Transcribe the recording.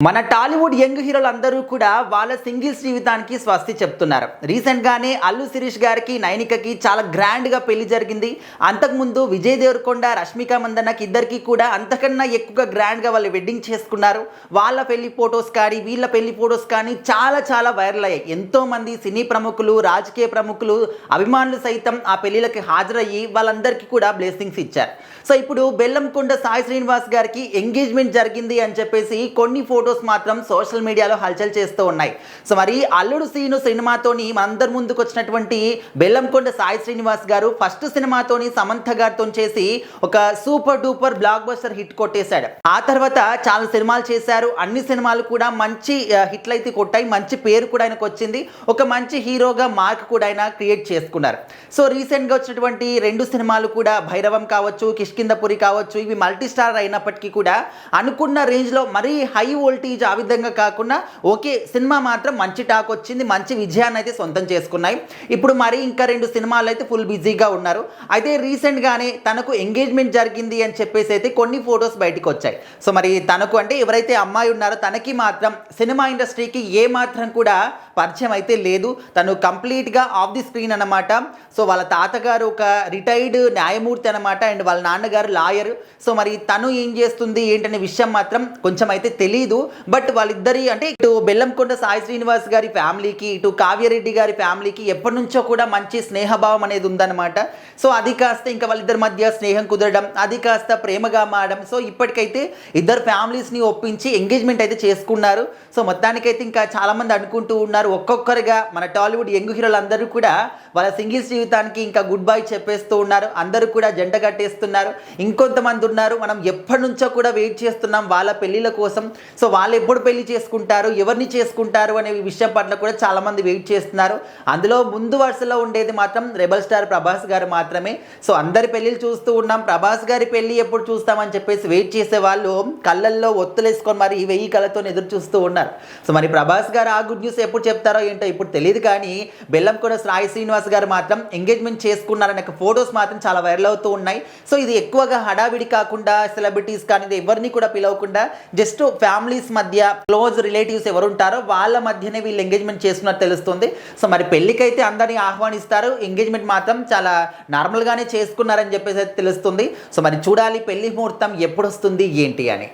మన టాలీవుడ్ యంగ్ హీరోలు అందరూ కూడా వాళ్ళ సింగిల్స్ జీవితానికి స్వస్తి చెప్తున్నారు. రీసెంట్గానే అల్లు శిరీష్ గారికి నైనికకి చాలా గ్రాండ్గా పెళ్లి జరిగింది. అంతకుముందు విజయ్ దేవరకొండ రష్మిక మందన్నకి ఇద్దరికి కూడా అంతకన్నా ఎక్కువగా గ్రాండ్గా వాళ్ళు వెడ్డింగ్ చేసుకున్నారు. వాళ్ళ పెళ్లి ఫొటోస్ కానీ వీళ్ళ పెళ్లి ఫొటోస్ కానీ చాలా వైరల్ అయ్యాయి. ఎంతోమంది సినీ ప్రముఖులు, రాజకీయ ప్రముఖులు, అభిమానులు సైతం ఆ పెళ్లిలకి హాజరయ్యి వాళ్ళందరికీ కూడా బ్లెస్సింగ్స్ ఇచ్చారు. సో ఇప్పుడు బెల్లంకొండ సాయి శ్రీనివాస్ గారికి ఎంగేజ్మెంట్ జరిగింది అని చెప్పేసి కొన్ని ఫొటోస్ మాత్రం సోషల్ మీడియాలో హల్చల్ చేస్తూ ఉన్నాయి. సో మరి అల్లుడు సీను సినిమాతోని మనందరి ముందుకు వచ్చినటువంటి బెల్లంకొండ సాయి శ్రీనివాస్ గారు ఫస్ట్ సినిమాతోని సమంత గారితో చేసి ఒక super duper block buster hit కొట్టేశాడు. ఆ తర్వాత చాలా సినిమాలు చేశారు. అన్ని సినిమాలు కూడా మంచి హిట్లు అయితే కొట్టాయి. మంచి పేరు కూడా ఆయనకు వచ్చింది. ఒక మంచి హీరోగా మార్క్ కూడా ఆయన క్రియేట్ చేసుకున్నారు. సో రీసెంట్గా వచ్చినటువంటి 2 సినిమాలు కూడా భైరవం కావచ్చు, కిష్కిందపురి కావచ్చు, ఇవి మల్టీ స్టార్ అయినప్పటికీ కూడా అనుకున్న రేంజ్లో మరీ హై వోల్టేజ్ ఆ విధంగా కాకుండా ఓకే సినిమా మాత్రం మంచి టాక్ వచ్చింది, మంచి విజయాన్ని అయితే సొంతం చేసుకున్నాయి. ఇప్పుడు మరి ఇంకా 2 సినిమాలు అయితే ఫుల్ బిజీగా ఉన్నారు. అయితే రీసెంట్గానే తనకు ఎంగేజ్మెంట్ జరిగింది అని చెప్పేసి అయితే కొన్ని ఫొటోస్ బయటకు వచ్చాయి. సో మరి తనకు అంటే ఎవరైతే అమ్మాయి ఉన్నారో తనకి మాత్రం సినిమా ఇండస్ట్రీకి ఏ మాత్రం కూడా పరిచయం అయితే లేదు. తను కంప్లీట్గా ఆఫ్ ది స్క్రీన్ అన్నమాట. సో వాళ్ళ తాతగారు ఒక రిటైర్డ్ న్యాయమూర్తి అనమాట, అండ్ వాళ్ళ నాన్నగారు లాయర్. సో మరి తను ఏం చేస్తుంది ఏంటనే విషయం మాత్రం కొంచెం అయితే తెలియదు. బట్ వాళ్ళిద్దరి అంటే ఇటు బెల్లంకొండ సాయి శ్రీనివాస్ గారి ఫ్యామిలీకి, ఇటు కావ్యరెడ్డి గారి ఫ్యామిలీకి ఎప్పటి నుంచో కూడా మంచి స్నేహభావం అనేది ఉందన్నమాట. సో అది కాస్త ఇంకా వాళ్ళిద్దరి మధ్య స్నేహం కుదరడం, అది కాస్త ప్రేమగా మారడం. సో ఇప్పటికైతే ఇద్దరు ఫ్యామిలీస్ని ఒప్పించి ఎంగేజ్మెంట్ అయితే చేసుకున్నారు. సో మొత్తానికైతే ఇంకా చాలామంది అనుకుంటూ ఉన్నారు ఒక్కొక్కరుగా మన టాలీవుడ్ యంగ్ హీరోలు అందరూ కూడా వాళ్ళ సింగిల్స్ జీవితానికి ఇంకా గుడ్ బై చెప్పేస్తూ ఉన్నారు. అందరూ కూడా జంట కట్టేస్తున్నారు. ఇంకొంతమంది ఉన్నారు మనం ఎప్పటి నుంచో కూడా వెయిట్ చేస్తున్నాం వాళ్ళ పెళ్ళిళ్ళ కోసం. సో వాళ్ళు ఎప్పుడు పెళ్లి చేసుకుంటారు, ఎవరిని చేసుకుంటారు అనే విషయం పట్ల కూడా చాలామంది వెయిట్ చేస్తున్నారు. అందులో ముందు వరుసలో ఉండేది మాత్రం రెబల్ స్టార్ ప్రభాస్ గారు మాత్రమే. సో అందరి పెళ్ళిళ్ళు చూస్తూ ఉన్నాం. ప్రభాస్ గారి పెళ్ళి ఎప్పుడు చూస్తామని చెప్పేసి వెయిట్ చేసే వాళ్ళు కళ్ళల్లో ఒత్తులేసుకొని మరి 1000 కళ్ళతో ఎదురు చూస్తూ ఉన్నారు. సో మరి ప్రభాస్ గారు ఆ గుడ్ న్యూస్ ఎప్పుడు చెప్తారో ఏంటో ఇప్పుడు తెలియదు. కానీ బెల్లంకొండ సాయి శ్రీనివాస్ గారు మాత్రం ఎంగేజ్మెంట్ చేసుకున్నారనే ఫొటోస్ మాత్రం చాలా వైరల్ అవుతూ ఉన్నాయి. సో ఇది ఎక్కువగా హడావిడి కాకుండా సెలబ్రిటీస్ కానీ ఎవరిని కూడా పిలవకుండా జస్ట్ ఫ్యామిలీస్ మధ్య క్లోజ్ రిలేటివ్స్ ఎవరు ఉంటారో వాళ్ళ మధ్యనే వీళ్ళు ఎంగేజ్మెంట్ చేసుకున్నట్టు తెలుస్తుంది. సో మరి పెళ్ళికైతే అందరినీ ఆహ్వానిస్తారు. ఎంగేజ్మెంట్ మాత్రం చాలా నార్మల్గానే చేసుకున్నారని చెప్పేసి తెలుస్తుంది. సో మరి చూడాలి పెళ్లి ముహూర్తం ఎప్పుడు వస్తుంది ఏంటి అని.